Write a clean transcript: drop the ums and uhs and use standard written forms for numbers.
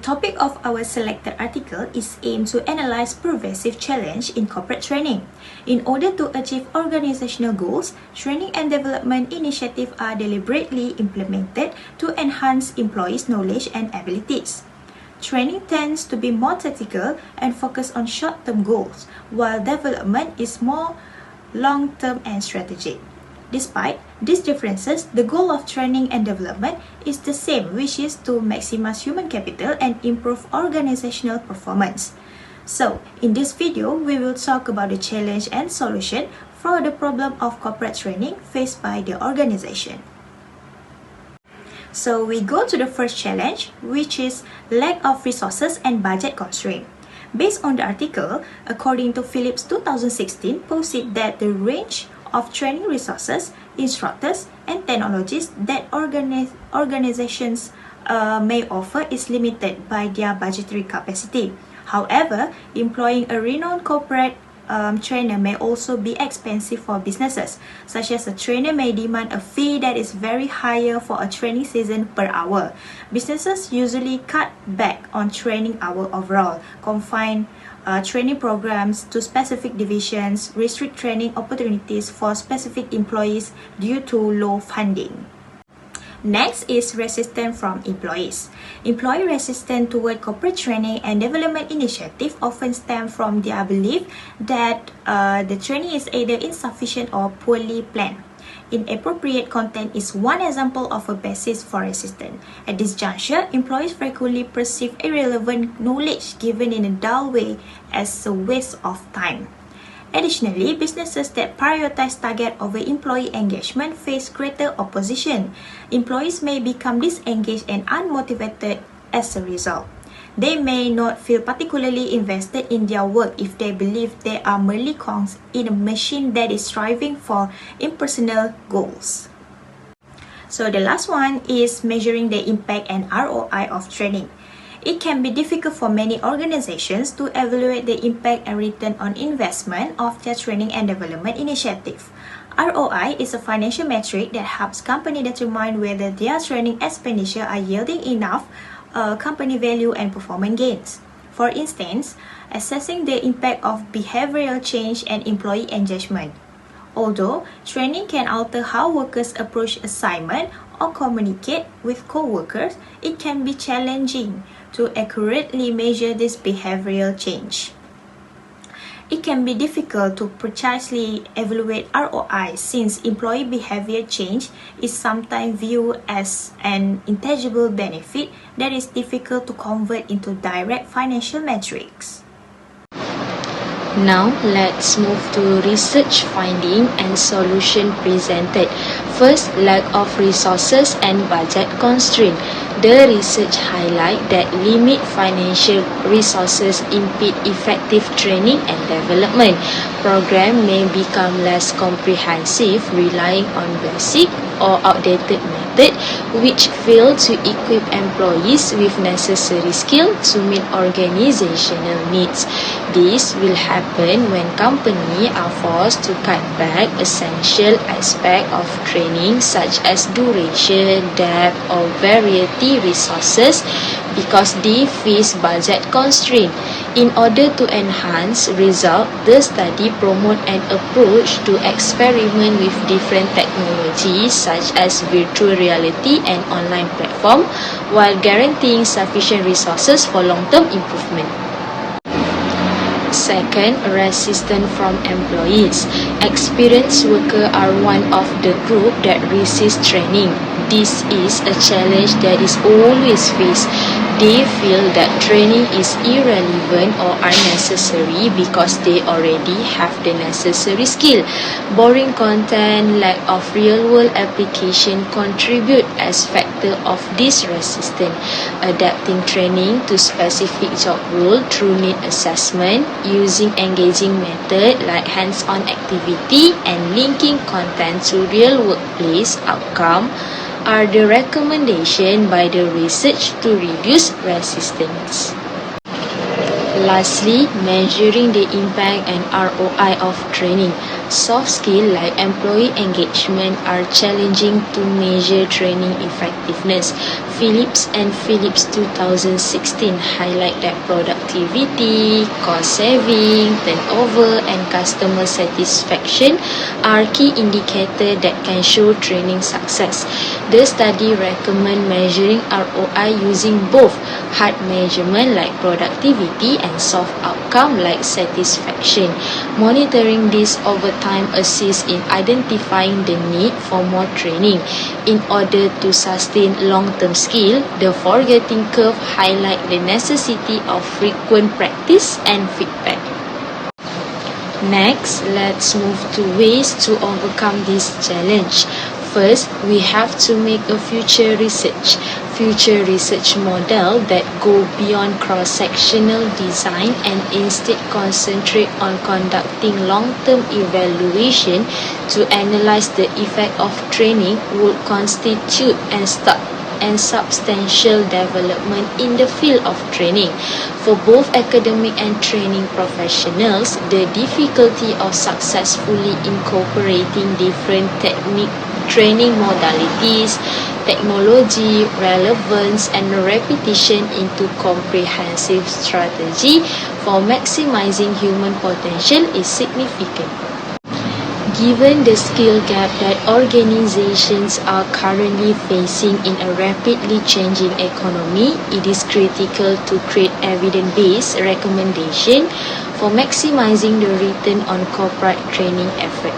topic of our selected article is aimed to analyze pervasive challenge in corporate training. In order to achieve organizational goals, training and development initiatives are deliberately implemented to enhance employees' knowledge and abilities. Training tends to be more tactical and focus on short-term goals, while development is more long-term and strategic. Despite these differences, the goal of training and development is the same, which is to maximize human capital and improve organizational performance. So, in this video, we will talk about the challenge and solution for the problem of corporate training faced by the organization. So, we go to the first challenge, which is lack of resources and budget constraint. Based on the article, according to Phillips 2016, posted that the range of training resources, instructors, and technologies that organizations may offer is limited by their budgetary capacity. However, employing a renowned corporate trainer may also be expensive for businesses, such as a trainer may demand a fee that is very higher for a training season per hour. Businesses usually cut back on training hour overall, confine training programs to specific divisions, restrict training opportunities for specific employees due to low funding. Next is resistance from employees. Employee resistance toward corporate training and development initiative often stem from their belief that the training is either insufficient or poorly planned. Inappropriate content is one example of a basis for resistance. At this juncture, employees frequently perceive irrelevant knowledge given in a dull way as a waste of time. Additionally, businesses that prioritize target over employee engagement face greater opposition. Employees may become disengaged and unmotivated as a result. They may not feel particularly invested in their work if they believe they are merely cogs in a machine that is striving for impersonal goals. So the last one is measuring the impact and ROI of training. It can be difficult for many organizations to evaluate the impact and return on investment of their training and development initiative. ROI is a financial metric that helps companies determine whether their training expenditure are yielding enough company value and performance gains. For instance, assessing the impact of behavioral change and employee engagement. Although training can alter how workers approach assignment or communicate with co-workers, it can be challenging to accurately measure this behavioral change. It can be difficult to precisely evaluate ROI since employee behavior change is sometimes viewed as an intangible benefit that is difficult to convert into direct financial metrics. Now, let's move to research finding and solution presented. First, lack of resources and budget constraint. The research highlight that limit financial resources impede effective training and development. Program may become less comprehensive, relying on basic or outdated method which fail to equip employees with necessary skill to meet organizational needs. This will happen when companies are forced to cut back essential aspects of training such as duration, depth, or variety resources because they face budget constraint. In order to enhance results, the study promotes an approach to experiment with different technologies such as virtual reality and online platform while guaranteeing sufficient resources for long-term improvement. Second, resistance from employees. Experienced workers are one of the group that resist training. This is a challenge that is always faced. They feel that training is irrelevant or unnecessary because they already have the necessary skill. Boring content, lack of real-world application contribute as factor of this resistance. Adapting training to specific job role through need assessment, using engaging method like hands-on activity and linking content to real workplace outcome are the recommendation by the research to reduce resistance. Lastly, measuring the impact and ROI of training. Soft skills like employee engagement are challenging to measure training effectiveness. Philips and Philips 2016 highlight that productivity, cost saving, turnover, and customer satisfaction are key indicators that can show training success. The study recommends measuring ROI using both hard measurement like productivity and soft outcome like satisfaction. Monitoring this over time assists in identifying the need for more training. In order to sustain long-term skill, the forgetting curve highlights the necessity of frequent practice and feedback. Next, let's move to ways to overcome this challenge. First, we have to make a future research model that go beyond cross-sectional design and instead concentrate on conducting long-term evaluation to analyze the effect of training would constitute and substantial development in the field of training. For both academic and training professionals, the difficulty of successfully incorporating different training modalities, technology, relevance, and repetition into comprehensive strategy for maximizing human potential is significant. Given the skill gap that organizations are currently facing in a rapidly changing economy, it is critical to create evidence-based recommendation for maximizing the return on corporate training effort.